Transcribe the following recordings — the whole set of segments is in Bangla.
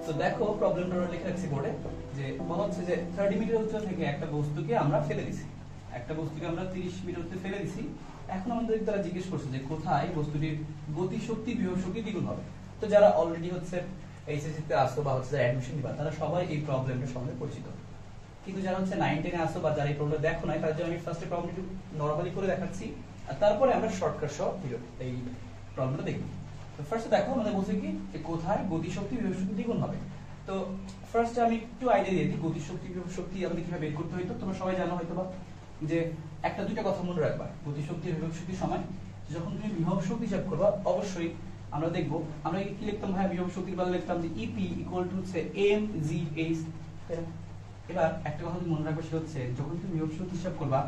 তো দেখো প্রবলেমটা লিখে রাখছি বোর্ডে যে বলা হচ্ছে যে 30 মিটার উচ্চতা থেকে একটা বস্তুকে আমরা ফেলে দিছি, একটা বস্তুকে আমরা 30 মিটার উচ্চতায় ফেলে দিছি। এখন আমাদের দ্বারা জিজ্ঞেস করছে যে কোথায় বস্তুটির গতিশক্তি বিভব শক্তি দ্বিগুণ হবে। তো যারা অলরেডি হচ্ছে এইচএসসি তে আসো বা হচ্ছে অ্যাডমিশন দিবা তারা সবাই এই প্রবলেমটার সঙ্গে পরিচিত, কিন্তু যারা হচ্ছে 9 10 এ আসো বা যারা এই প্রবলেম দেখো না তাদের জন্য আমি ফার্স্টে প্রবলেমটি নরমালি করে দেখাচ্ছি আর তারপরে আমরা শর্টকাট সহ এই প্রবলেমটা দেখব। তো ফার্স্টে দেখো আমাদের বলছে কি যে কোথায় গতিশক্তি বিভব শক্তি দ্বিগুণ হবে। তো ফার্স্টে আমি একটু আইডিয়া দিয়ে দিই গতিশক্তি বিভব শক্তি আমাদের কিভাবে বের করতে হইতো। তোমরা সবাই জানো হয়তোবা যে একটা দুইটা কথা মনে রাখবা, গতিশক্তি বিভব শক্তির সময় যখন তুমি বিভব শক্তি হিসাব করবা অবশ্যই আমরা দেখবো আমরা কি লিখতাম ভাই বিভব শক্তির বেলা লিখতাম যে ইপি ইকুয়াল টু হচ্ছে mgh। এবার একটা কথা মনে রাখবে সেটা হচ্ছে যখন তুমি বিভব শক্তি হিসাব করবা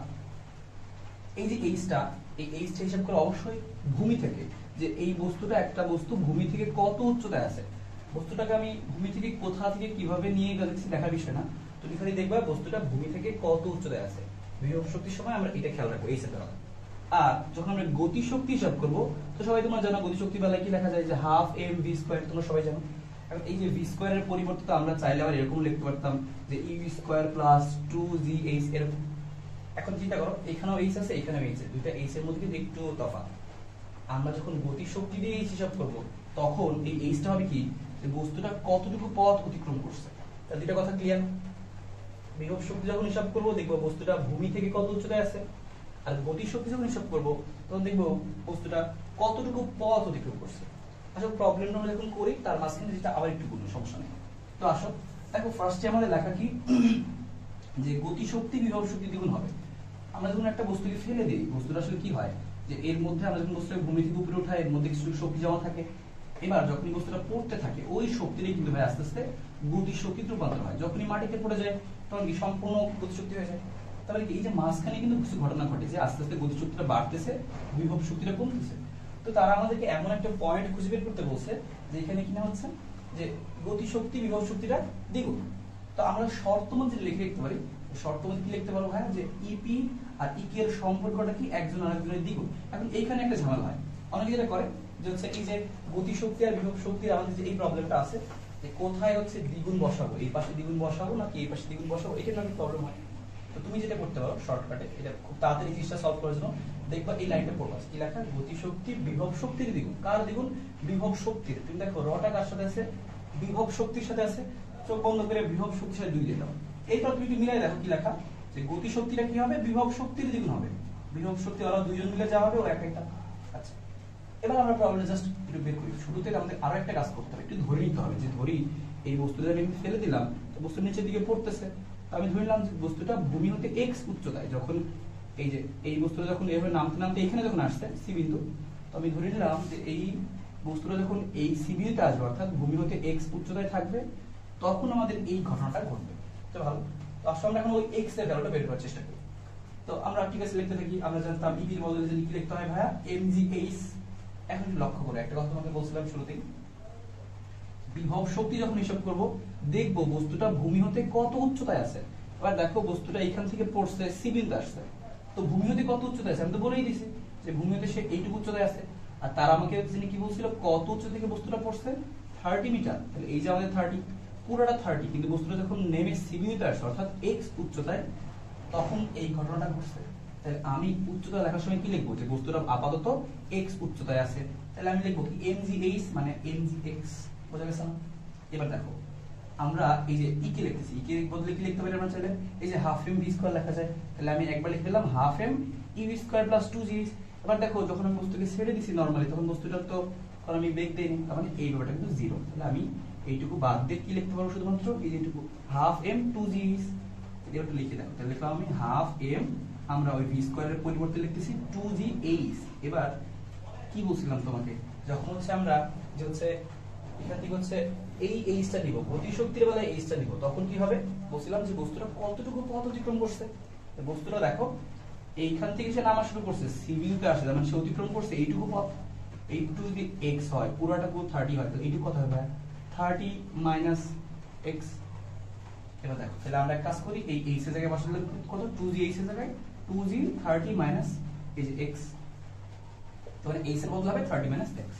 এই যে এইচটা এই এইচটা হিসাব করে অবশ্যই ভূমি থেকে, যে এই বস্তুটা একটা বস্তু ভূমি থেকে কত উচ্চতায় আছে, বস্তুটাকে আমি ভূমি থেকে কোথা থেকে কিভাবে নিয়ে যাচ্ছি দেখার বিষয় না, তুমি খালি দেখবা বস্তুটা ভূমি থেকে কত উচ্চতায় আছে। বিভব শক্তির সময় আমরা এটা খেয়াল রাখবো এই সেটা। আর যখন আমরা গতি শক্তি হিসাব করব তো সবাই তোমরা জানো গতি শক্তি বেলায় কি লেখা যায় যে হাফ এম ভি স্কয়ার, তোমরা সবাই জানো। এখন এই যে ভি স্কয়ারের পরিবর্তে তো আমরা চাইলে আবার এরকম লিখতে পারতাম যে ই ভি স্কয়ার প্লাস 2gh এরকম। এখন চিন্তা করো এখানেও এইচ আছে এখানেও এইচ আছে, দুইটা এইচ এর মধ্যে কিন্তু একটু তফাৎ। আমরা যখন গতি শক্তি দিয়ে এইচ হিসাব করব তখন এই এইচটা হবে কি যে বস্তুটা কতটুকু পথ অতিক্রম করছে। তাহলে দুইটা কথা ক্লিয়ার। বিভব শক্তি যখন হিসাব করব দেখব বস্তুটা ভূমি থেকে কত উচ্চতায় আছে, আর গতি শক্তি যখন হিসাব করব তখন দেখব বস্তুটা কতটুকু পথ অতিক্রম করছে। আসলে প্রবলেমটা আমরা যখন করি তার মাঝখানে যেটা আবার একটু কোনো সমস্যা নেই। তো আসো দেখো ফার্স্টে আমাদের লেখা কি যে গতি শক্তি বিভব শক্তি দ্বিগুণ হবে। আমরা যখন একটা বস্তুকে ফেলে দিই বস্তুটা আসলে কি হয় যে এর মধ্যে আমরা যখন বস্তুটাকে ভূমি থেকে উপরে উঠাই এর মধ্যে কিছু শক্তি জমা থাকে। এবার যখন বস্তুটা পড়তে থাকে ওই শক্তিটাই কিন্তু ভাই আস্তে আস্তে গতি শক্তিতে রূপান্তর হয়। যখনই মাটিতে পড়ে যায় তখন কি সম্পূর্ণ গতি শক্তি হয়ে যায়। তাহলে এই যে মাঝখানে কিন্তু কিছু ঘটনা ঘটে যে আস্তে আস্তে গতি শক্তিটা বাড়তেছে বিভব শক্তিটা কমতেছে। তো তারা আমাদেরকে এমন একটা পয়েন্ট খুঁজে বের করতে বলছে যে এখানে কিনা হচ্ছে যে গতি শক্তি বিভব শক্তিটা দ্বিগুণ। তো আমরা শর্ত মধ্যে লিখে লিখতে পারি, শর্ত মধ্যে কি লিখতে পারবো ভাই যে ইপি আর ইকে এর সম্পর্কটা কি একজন আরেকজনের দ্বিগুণ। এখন এইখানে একটা ঝামেলা হয়, অনেকে যেটা করে যে হচ্ছে এই যে গতি শক্তি আর বিভব শক্তির আমাদের যে এই প্রবলেমটা আছে যে কোথায় হচ্ছে দ্বিগুণ বসাবো, এই পাশে দ্বিগুণ বসাবো নাকি এই পাশে দ্বিগুণ বসাবো, এটা একটা প্রবলেম হয়। তো তুমি যেটা করতে পারো শর্টকাটে এটা খুব তাড়াতাড়ি জিনিসটা সলভ করার জন্য দেখবা এই লাইনটা পড়বা কি লেখা গতি শক্তি বিভব শক্তির দ্বিগুণ। কার দ্বিগুণ? বিভব শক্তির। তুমি দেখো রটা কার সাথে আছে? বিভব শক্তির সাথে আছে। চোখ বন্ধ করে বিভব শক্তির সাথে 2 দিয়ে দাও। এইটা তুমি একটু মিলাই দেখো কি লেখা যে গতি শক্তিটা কি হবে বিভব শক্তির দ্বিগুণ হবে। বিভব শক্তি ওরা দুইজন মিলে যা হবে ও এক একটা। আচ্ছা এবার আমরা প্রবলেম জাস্ট একটু বের করি। শুরুতে আমাদের আরো একটা কাজ করতে হবে, একটু ধরে নিতে হবে যে ধরি এই বস্তুটা আমি ফেলে দিলাম তো বস্তু নিচের দিকে পড়তেছে। আমি ধরলাম যে বস্তুটা ভূমি হতে x উচ্চতায়, যখন এই যে এই বস্তুটা যখন এভাবে নামতে নামতে এখানে যখন আসছে সি বিন্দু, তো আমি ধরে নিলাম যে এই বস্তুটা যখন এই সি বিন্দুতে আসবে অর্থাৎ ভূমি হতে x উচ্চতায় থাকবে তখন আমাদের এই ঘটনাটা ঘটবে। তো ভালো, তো আসলে আমরা এখন ওই x এর ভ্যালুটা বের করার চেষ্টা করি। তো আমরা ঠিক আছে লিখতে থাকি। আমরা জানতাম ইপি এর বদলে কি লিখতে হয় ভাইয়া mgh। এখন লক্ষ্য করে একটা কথা তোমাকে বলছিলাম শুরুতেই, বিভব শক্তি যখন হিসাব করব দেখবো বস্তুটা ভূমি হতে কত উচ্চতায় আছে। এবার দেখো বস্তুটা এখান থেকে পড়ছে সি বিন্দু আসছে, তো ভূমি হতে কত উচ্চতায় আছে আমি তো বলেই দিছি যে ভূমি হতে সে এইটুকু উচ্চতায় আছে। আর তার আমাকে যিনি কি বলছিল কত উচ্চতা থেকে বস্তুটা পড়ছে 30 মিটার। তাহলে এই যে আমাদের 30 পুরোটা 30, কিন্তু বস্তুটা যখন নেমে সি বিন্দুতে আসছে অর্থাৎ x উচ্চতায় তখন এই ঘটনাটা ঘটছে। তাহলে আমি উচ্চতা লেখার সময় কি লিখবো যে বস্তুটা আপাতত x উচ্চতায় আছে, তাহলে আমি লিখবো কি mgh মানে mgx। বোঝা গেছে না? এবার দেখো আমরা এই যে ই কে লিখতেছি, ই কে বদলে কি লিখতে পারি আমরা চাইলে এই যে হাফ এম ভি স্কয়ার লেখা যায়। তাহলে আমি একবার লিখে দিলাম হাফ এম ই ভি স্কয়ার প্লাস 2g। এবার দেখো যখন আমি বস্তুকে ছেড়ে দিছি নরমালি তখন বস্তুটা তো কারণ আমি বেগ দেইনি, তার মানে এই ব্যাপারটা কিন্তু 0। তাহলে আমি এইটুকু বাদ দিয়ে কি লিখতে পারবো শুধুমাত্র এই যেটুকু হাফ এম 2g। এটা একটু লিখে দাও। তাহলে লিখলাম আমি হাফ এম, আমরা ওই ভি স্কয়ারের পরিবর্তে লিখতেছি 2gh। এবার কি বলছিলাম তোমাকে যখন হচ্ছে আমরা যে হচ্ছে এখান থেকে হচ্ছে এই এইচটা নিব গতি শক্তির বেলায় এইচটা নিব তখন কি হবে বলছিলাম যে বস্তুটা কতটুকু পথ অতিক্রম করছে। বস্তুটা দেখো এইখান থেকে সে নামা শুরু করছে সি বিন্দুতে আসে, মানে সে অতিক্রম করছে এইটুকু পথ। এইটুকু যদি x হয় পুরোটা পুরো 30 হয় তো এইটুকু কত হবে 30 মাইনাস x। এবার দেখো তাহলে আমরা এক কাজ করি এই h এর জায়গায় বসালে কত 2g h এর জায়গায় 2g 30 মাইনাস এই যে x, তো মানে h এর বদলে হবে 30 মাইনাস x।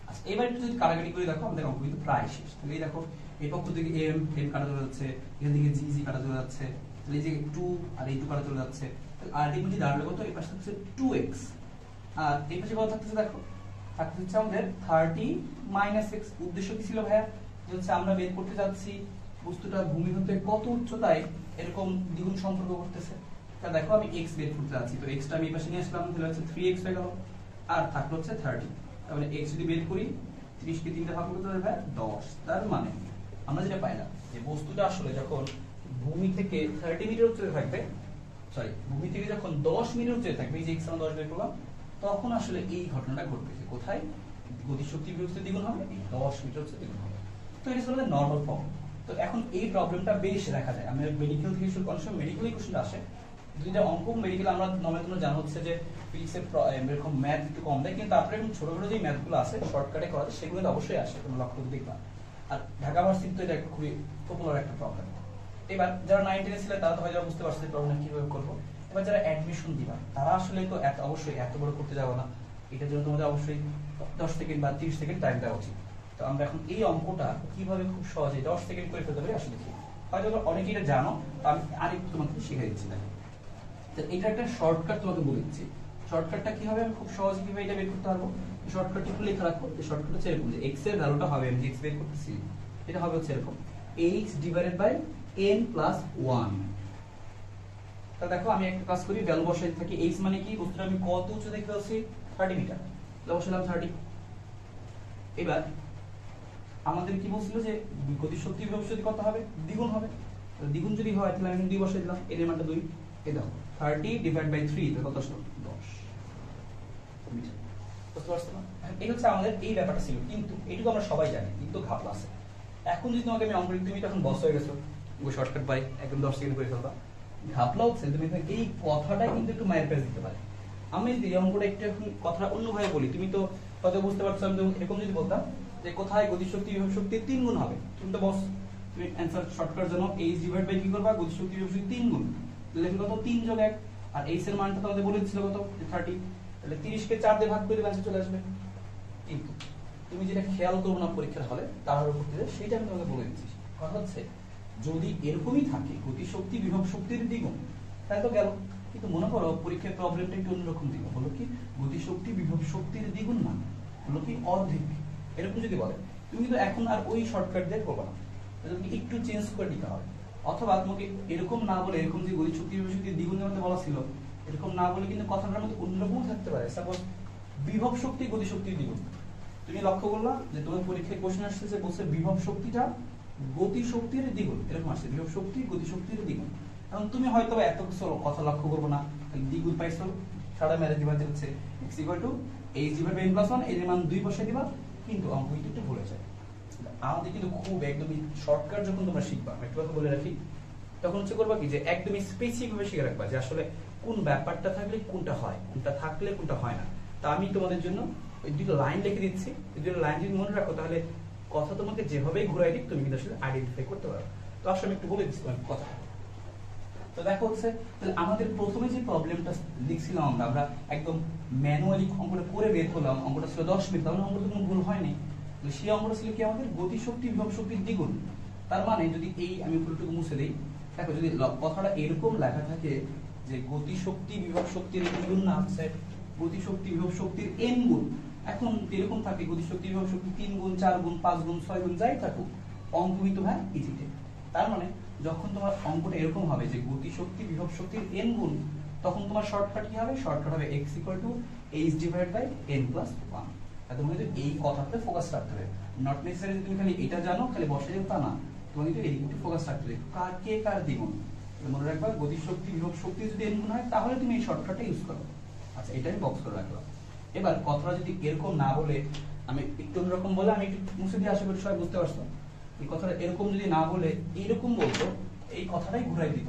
আচ্ছা এবার একটু যদি কাটাকাটি করে দেখো আমাদের অঙ্ক কিন্তু প্রায় শেষ। তাহলে এই দেখো এই পক্ষ থেকে এম কাটা চলে যাচ্ছে, এখান থেকে জি কাটা চলে যাচ্ছে, তাহলে এই যে 2 আর এই 2 কাটা চলে যাচ্ছে, তাহলে আলটিমেটলি দাঁড়ালো কত? এই পাশে হচ্ছে 2x আর এই পাশে কত থাকতেছে দেখো, থাকতেছে আমাদের 30 - x। উদ্দেশ্য কি ছিল ভাইয়া? যে হচ্ছে আমরা বের করতে যাচ্ছি বস্তুটা ভূমি হতে কত উচ্চতায় এরকম দ্বিগুণ সম্পর্ক করতেছে। তা দেখো আমি x বের করতে যাচ্ছি, তো x টা আমি এই পাশে নিয়ে আসলাম, তাহলে হচ্ছে 3x হয়ে গেল আর থাকলো হচ্ছে 30। তাহলে x যদি বের করি 30 কে 3 তে ভাগ করতে হবে ভাই 10। তার মানে আমরা যেটা পাইলাম যে বস্তুটা আসলে যখন ভূমি থেকে 30 মিটার উচ্চতায় থাকবে, সরি ভূমি থেকে যখন 10 মিটার উচ্চতায় থাকবে, এই যে x আমরা 10 বের করলাম, তখন আসলে এই ঘটনাটা ঘটবে যে কোথায় গতিশক্তি বিভক্তি দ্বিগুণ হবে, এই 10 মিটার উচ্চতায় দ্বিগুণ হবে। তো এটা হলো নরমাল প্রবলেম। তো এখন এই প্রবলেমটা বেশ দেখা যায় আমরা মেডিকেল থেকে শুরু অনেক সময় মেডিকেল কোশ্চেন আসে, দুইটা অঙ্ক মেডিকেল আমরা নর্মালি তোমরা জানো হচ্ছে যে ফিজিক্সের এরকম ম্যাথ একটু কম দেয়, কিন্তু তারপরে এখন ছোট ছোট যে ম্যাথগুলো আছে শর্টকাটে করা যায় সেগুলো তো অবশ্যই আসে, তোমরা লক্ষ্য করে দেখবা। আর ঢাকা ভার্সিটি তো এটা খুবই পপুলার একটা প্রবলেম। এবার যারা 9 10 ছিল তারা তো হয়তো বুঝতে পারছে যে প্রবলেম কিভাবে করবো। এবার যারা অ্যাডমিশন দিবা তারা আসলে তো অবশ্যই এত বড় করতে যাবো না, এটার জন্য তোমাদের অবশ্যই 10 সেকেন্ড বা 30 সেকেন্ড টাইম দেওয়া উচিত। তো আমরা এখন এই অঙ্কটা কিভাবে খুব সহজে 10 সেকেন্ড করে ফেলতে পারি আসলে দেখি। হয়তো অনেকেই এটা জানো, আমি আরেকটু তোমাকে শিখিয়ে দিচ্ছি। তো এটা একটা শর্টকাট তোমাকে বলে দিচ্ছি। শর্টকাটটা কি হবে, আমি খুব সহজে কিভাবে এটা বের করতে পারবো। শর্টকাটটি একটু লেখা রাখো। এই শর্টকাট হচ্ছে এরকম যে x এর ভ্যালুটা হবে, আমি x বের করতেছি, এটা হবে হচ্ছে এরকম h divided by n plus 1। তা দেখো আমি একটা কাজ করি, ভ্যালু বসাই থাকি। h মানে কি, বস্তুটা আমি কত উচ্চ দেখতে পাচ্ছি 30 মিটার, বসালাম 30। এবার আমাদের কি বলছিল যে গতিশক্তি বিভব কত হবে, দ্বিগুণ হবে। দ্বিগুণ যদি হয় তাহলে আমি 2 বসাই দিলাম, এর মানটা 2। এই দেখো 30 ডিভাইড বাই 3 তো কত আসলো 10 মিটার। বুঝতে পারছো না? এই হচ্ছে আমাদের এই ব্যাপারটা ছিল, কিন্তু এইটুকু আমরা সবাই জানি, কিন্তু ঘাপলা আছে। এখন যদি তোমাকে আমি অঙ্ক লিখতে, তুমি তখন বস হয়ে গেছো, ওই শর্টকাট বাই একদম 10 সেকেন্ড করে ফেলবা। ঘাপলা হচ্ছে তুমি এই কথাটা কিন্তু একটু মায়ের কাছে দিতে পারে। আমি যদি অঙ্কটা একটু এখন কথাটা অন্যভাবে বলি, তুমি তো হয়তো বুঝতে পারছো। আমি এরকম যদি বলতাম যে কোথায় গতিশক্তি বিভব শক্তির 3 গুণ হবে, তুমি তো বস তুমি অ্যানসার শর্টকাট জানো, h ডিভাইড বাই কি করবা, গতিশক্তি বিভব শক্তি 3 গুণ, তাহলে কত 3 যোগ 1। আর h এর মানটা তোমাদের বলে দিছিল কত 30, তাহলে 30 কে 4 দিয়ে ভাগ করে দিলে आंसर চলে আসবে। কিন্তু তুমি যেটা খেয়াল করবে না পরীক্ষার হলে তাড়াহুড়ো করতে যায়, সেটা আমি তোমাকে বলে দিচ্ছি। কথা হচ্ছে যদি এরকমই থাকে গতিশক্তি বিভব শক্তির দ্বিগুণ, তাই তো গেল। কিন্তু মনে করো পরীক্ষার প্রবলেমটা একটু অন্যরকম দিল, হলো কি গতিশক্তি বিভব শক্তির দ্বিগুণ না, হলো কি অর্ধেক। এরকম যদি বলে, তুমি কিন্তু এখন আর ওই শর্টকাট দিয়ে করবে না, তুমি একটু চেঞ্জ করে দিতে হবে। অথবা তোমাকে এরকম না বলে, এরকম যে গতিশক্তি বিভব শক্তির দ্বিগুণের মধ্যে বলা ছিল, এরকম না বলে কিন্তু কথাটার মধ্যে অন্যরকম থাকতে পারে। সাপোজ বিভব শক্তি গতিশক্তির দ্বিগুণ, তুমি লক্ষ্য করলা যে তোমার পরীক্ষায় কোশ্চেন আসছে যে বলছে বিভব শক্তিটা গতিশক্তির দ্বিগুণ, এরকম আসছে বিভব শক্তি গতিশক্তির দ্বিগুণ। এখন তুমি হয়তো এত কিছু কথা লক্ষ্য করবে না, দ্বিগুণ পাইছো সারা মেরে দিবা, যে হচ্ছে x = h divide by n plus 1, এর মান 2 বসাই দিবা, কিন্তু অঙ্ক একটু ভুলে যায়। আমাদের কিন্তু খুব একদমই শর্টকাট যখন তোমরা শিখবা, আমি একটু কথা বলে রাখি, তখন হচ্ছে করবা কি যে একদমই স্পেসিফিক ভাবে শিখে রাখবা যে আসলে কোন ব্যাপারটা থাকলে কোনটা হয়, কোনটা থাকলে কোনটা হয় না। তা আমি তোমাদের জন্য ওই দুটো লাইন লিখে দিচ্ছি, এই দুটো লাইন যদি মনে রাখো তাহলে কথা তোমাকে যেভাবেই ঘুরাই দিক তুমি কিন্তু আসলে আইডেন্টিফাই করতে পারো। তো আসলে আমি একটু বলে দিচ্ছি তোমাকে কথা। তো দেখো হচ্ছে তাহলে আমাদের প্রথমে যে প্রবলেমটা লিখছিলাম আমরা একদম ম্যানুয়ালি অঙ্কটা করে বের করলাম, অঙ্কটা ছিল 10 মিনিট, তাহলে অঙ্কটা কোনো ভুল হয়নি। তো সেই অঙ্কটা ছিল কি আমাদের গতিশক্তি বিভব শক্তির দ্বিগুণ। তার মানে যদি এই আমি পুরোটুকু মুছে দেই, দেখো যদি কথাটা এরকম লেখা থাকে যে গতিশক্তি বিভব শক্তির দ্বিগুণ না হচ্ছে গতিশক্তি বিভব শক্তির n গুণ, এখন এরকম থাকে গতিশক্তি বিভব শক্তি 3 গুণ 4 গুণ 5 গুণ 6 গুণ যাই থাকুক, অঙ্ক কিন্তু ভাই ইজিতে। তার মানে যখন তোমার অঙ্কটা এরকম হবে যে গতিশক্তি বিভব শক্তির n গুণ, তখন তোমার শর্টকাট কি হবে, শর্টকাট হবে x = h divide by n plus 1। তাহলে তোমাকে এই কথাতে ফোকাস রাখতে হবে, নট নেসেসারি তুমি খালি এটা জানো খালি বসে যাও তা না, তোমাকে কিন্তু এইদিকে ফোকাস রাখতে হবে। কার দ্বিগুণ মনে রাখবা, গতিশক্তি বিভব শক্তি যদি n গুণ হয় তাহলে তুমি এই শর্টকাটটা ইউজ করো। আচ্ছা, এটা আমি বক্স করে রাখলাম। এবার কথাটা যদি এরকম না বলে, আমি একটু অন্যরকম বলে আমি একটু মুছে দিয়ে আশা করি সবাই বুঝতে পারছো। এই কথাটা এরকম যদি না বলে এইরকম বলতো, এই কথাটাই ঘুরাই দিত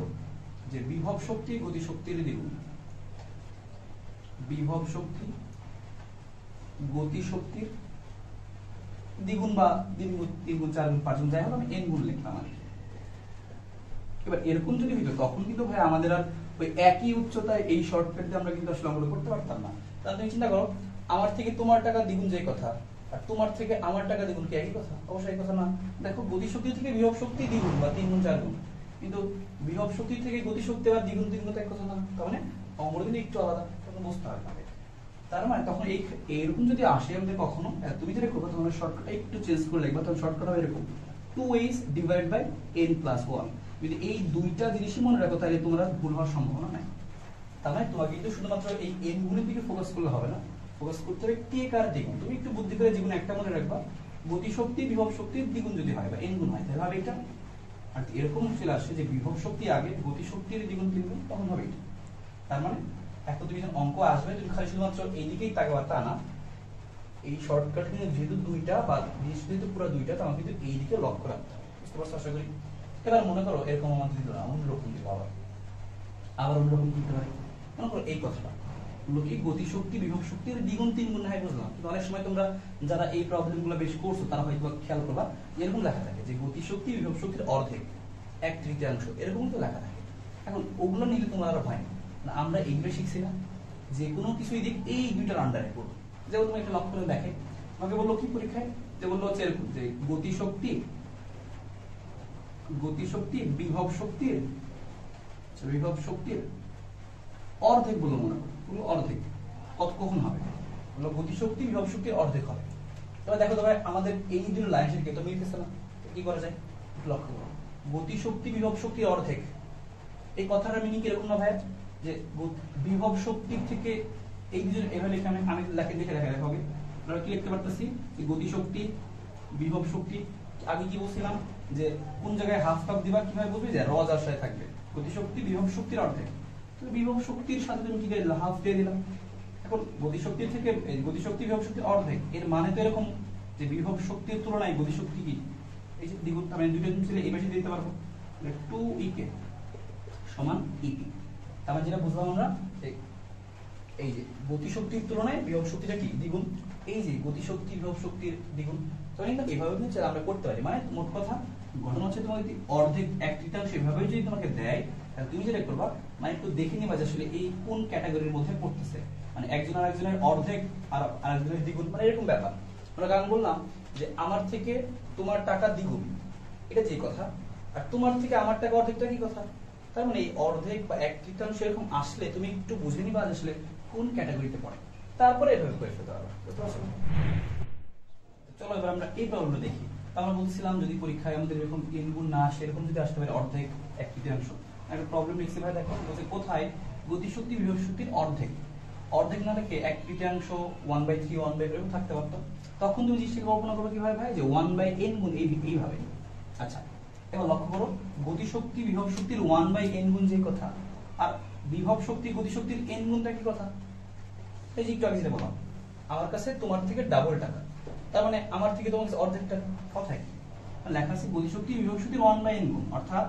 যে বিভব শক্তি গতিশক্তির দ্বিগুণ, বিভব শক্তি গতিশক্তির দ্বিগুণ বা 3 গুণ 4 গুণ 5 গুণ যাই হোক, আমি n গুণ লিখলাম আর কি। এবার এরকম যদি হইতো তখন কিন্তু ভাই আমাদের আর ওই একই উচ্চতায় এই শর্টকাট দিয়ে আমরা কিন্তু আসলে অঙ্কটা করতে পারতাম না। তাহলে তুমি চিন্তা করো, আমার থেকে তোমার টাকা দ্বিগুণ যে কথা, আর তোমার থেকে আমার টাকা দ্বিগুণ কি একই কথা? অবশ্যই একই কথা না। দেখো গতিশক্তি থেকে বিভব শক্তি দ্বিগুণ বা 3 গুণ 4 গুণ, কিন্তু বিভব শক্তি থেকে গতিশক্তি আবার দ্বিগুণ দ্বিগুণ তো এক কথা না। তার মানে অঙ্কটা কিন্তু একটু আলাদা, তখন বুঝতে হবে। তার মানে তখন এইরকম যদি আসে আমাদের কখনো, তুমি যেটা করবে তোমার শর্টকাট একটু চেঞ্জ করে লিখবা, তখন শর্টকাট হবে এরকম 2h divide by n plus 1। যদি এই দুইটা জিনিসই মনে রাখো তাহলে তোমার আর ভুল হওয়ার সম্ভাবনা নাই। তার মানে তোমাকে কিন্তু শুধুমাত্র এই n গুণের দিকে ফোকাস করলে হবে না, ফোকাস করতে হবে কে কার দ্বিগুণ। তুমি একটু বুদ্ধি করে জীবনে একটা মনে রাখবা, গতিশক্তি বিভব শক্তির দ্বিগুণ যদি হয় বা n গুণ হয় তাহলে হবে এটা। আর এরকম চলে আসে যে বিভব শক্তি আগে গতিশক্তির দ্বিগুণ 3 গুণ, তখন হবে এটা। তার মানে একটা তুমি যখন অঙ্ক আসবে তুমি খালি শুধুমাত্র এইদিকেই তাকাবা তা না, এই শর্টকাট কিন্তু যেহেতু দুইটা বা যেহেতু পুরো দুইটা, তখন কিন্তু এইদিকে লক্ষ্য রাখতে হবে। বুঝতে পারছো আশা করি? এবার মনে করো এরকম আমাদের দিল না, অন্যরকম দিল, আবার অন্যরকম দিতে পারে। মনে করো এই কথাটা কি গতিশক্তি বিভব শক্তির দ্বিগুণ 3 গুণ হয়, বুঝলাম। কিন্তু অনেক সময় তোমরা যারা এই প্রবলেমগুলো বেশ করছো তারা হয়তো খেয়াল করবা এরকম লেখা থাকে যে গতিশক্তি বিভব শক্তির অর্ধেক 1/3 এরকম তো লেখা থাকে। এখন ওগুলো নিলে তোমার আরো ভয় না, আমরা এইগুলো শিখছি না যে কোনো কিছুই দিক এই দুইটার আন্ডারে করবো। যেমন তুমি একটা লক্ষ্য করে দেখে আমাকে বললো কি পরীক্ষায়, যে বললো হচ্ছে এরকম যে গতিশক্তি বিভব শক্তির অর্ধেক বলে মনে করো, অর্ধেক কখন হবে? বললো গতিশক্তি বিভব শক্তির অর্ধেক হবে। তবে দেখো তবে আমাদের এই দুটো লাইন থেকে তো মিলতেছে না, কি করা যায় লক্ষ্য করো। গতিশক্তি বিভব শক্তির অর্ধেক, এই কথাটার মিনিং এরকম না ভাই যে বিভব শক্তি থেকে এই দুজন এভাবে লিখে আমি দেখে লেখা হবে। আমরা কি লিখতে পারতেছি যে গতিশক্তি বিভব শক্তি, আগে কি বলছিলাম যে কোন জায়গায় হাফ কাপ দিবা কিভাবে বুঝবি, যে রজ আশায় থাকবে গতিশক্তি বিভব শক্তির অর্ধেক। তো বিভব শক্তির সাথে তুমি কি দিয়ে দিলা, হাফ দিয়ে দিলাম। এখন গতিশক্তি থেকে গতিশক্তি বিভব শক্তির অর্ধেক, এর মানে তো এরকম যে বিভব শক্তির তুলনায় গতিশক্তি কি এই যে দ্বিগুণ, তার মানে দুইটা জিনিস এই পাশে দিতে পারবো 2ek সমান EP। তার মানে যেটা বুঝলাম আমরা এই যে গতিশক্তির তুলনায় বিভব শক্তিটা কি দ্বিগুণ, এই যে গতিশক্তি বিভব শক্তির দ্বিগুণ। তো এইভাবে কিন্তু আমরা করতে পারি। মানে মোট কথা ঘটনা হচ্ছে তোমার যদি অর্ধেক 1/3 এভাবে যদি তোমাকে দেয় তাহলে তুমি যেটা করবা মানে একটু দেখে নিবা যে আসলে এই কোন ক্যাটাগরির মধ্যে পড়তেছে, মানে একজন আরেকজনের অর্ধেক আর আরেকজনের দ্বিগুণ, মানে এরকম ব্যাপার। আমরা কারণ বললাম যে আমার থেকে তোমার টাকা দ্বিগুণ, এটা যে কথা, আর তোমার থেকে আমার টাকা অর্ধেকটা কি কথা। তার মানে এই অর্ধেক বা 1/3 এরকম আসলে তুমি একটু বুঝে নিবা আসলে কোন ক্যাটাগরিতে পড়ে, তারপরে এভাবে করে ফেলতে পারবা। চলো এবার আমরা এই প্রবলেমটা দেখি। আমরা বলছিলাম যদি পরীক্ষায় আমাদের এরকম n গুণ না আসে, এরকম যদি আসতে পারে অর্ধেক 1/3, একটা প্রবলেম লিখছি ভাই দেখো বলছে কোথায় গতিশক্তি বিভব শক্তির অর্ধেক, অর্ধেক না থেকে 1/3 1/3 1/3 এরকম থাকতে পারতো। তখন তুমি জিনিসটাকে কল্পনা করবে কিভাবে ভাই, যে 1/n গুণ এইভাবে। আচ্ছা এবার লক্ষ্য করো গতিশক্তি বিভব শক্তির 1/n গুণ যে কথা, আর বিভব শক্তি গতিশক্তির n গুণটা কি কথা। এই যে একটু আগে যেটা বললাম আমার কাছে তোমার থেকে ডাবল টাকা, তার মানে আমার থেকে তোমার কাছে অর্ধেক টাকা, কথায় কি লেখা আছে গতিশক্তি বিভব শক্তির 1/n গুণ, অর্থাৎ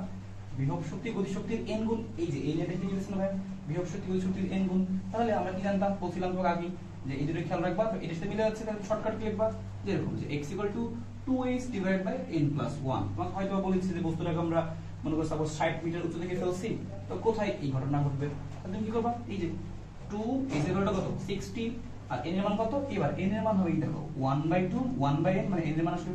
বিভব শক্তি গতিশক্তির n গুণ। এই যে এই লেটারটা কি লিখছেন ভাই, বিভব শক্তি গতিশক্তির n গুণ। তাহলে আমরা কি জানতাম, বলছিলাম তো আগে যে এই দুটো খেয়াল রাখবা, এটার সাথে মিলে যাচ্ছে, তাহলে শর্টকাট কি লিখবা যেরকম যে x = 2h divide by n plus 1। তোমাকে হয়তো বলেছি যে বস্তুটাকে আমরা মনে করো সাপোজ 60 মিটার উচ্চ থেকে ফেলছি, তো কোথায় এই ঘটনা ঘটবে, তাহলে তুমি কি করবা, এই যে 2 is equal to কত 60 আর n এর মান কত, এবার n এর মান হবে দেখো 1/2 1/n, মানে n এর মান আসলে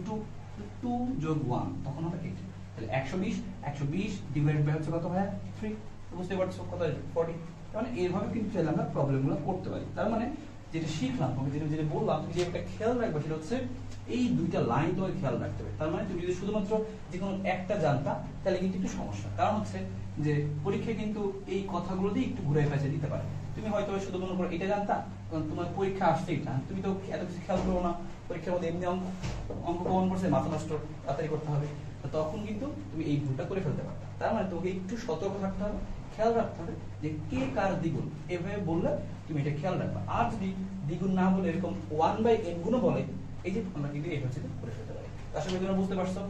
2 যোগ 1 তখন হবে 8। তাহলে 120 ডিভাইড বাই হচ্ছে কত ভাই 3, বুঝতে পারছো কত 40। মানে এইভাবে কিন্তু চাইলে আমরা প্রবলেমগুলো করতে পারি। তার মানে যেটা শিখলাম তুমি যেটা বললাম তুমি যে একটা খেয়াল রাখবে সেটা হচ্ছে এই দুইটা লাইন তোমাকে খেয়াল রাখতে হবে। তার মানে তুমি যদি শুধুমাত্র যে কোনো একটা জানতা তাহলে কিন্তু একটু সমস্যা, কারণ হচ্ছে যে পরীক্ষায় কিন্তু এই কথাগুলো দিয়ে একটু ঘুরে ফেঁচে দিতে পারে। তুমি হয়তো শুধু মনে করো এটা জানতা, কারণ তোমার পরীক্ষা আসছে এটা, তুমি তো এত কিছু খেয়াল করো না, পরীক্ষার মধ্যে এমনি অঙ্ক কমন করছে, মাথা নষ্ট তাড়াতাড়ি করতে হবে, তখন কিন্তু তুমি এই ভুলটা করে ফেলতে পারবে। তার মানে তোমাকে একটু সতর্ক থাকতে হবে, খেয়াল রাখতে হবে যে কে কার দ্বিগুণ, এভাবে বললে তুমি এটা খেয়াল রাখবে। আর যদি দ্বিগুণ না বলে এরকম 1/n গুণও বলে, এই যে আমরা কিন্তু এই হচ্ছে করে ফেলতে পারি। আশা করি তোমরা বুঝতে পারছো।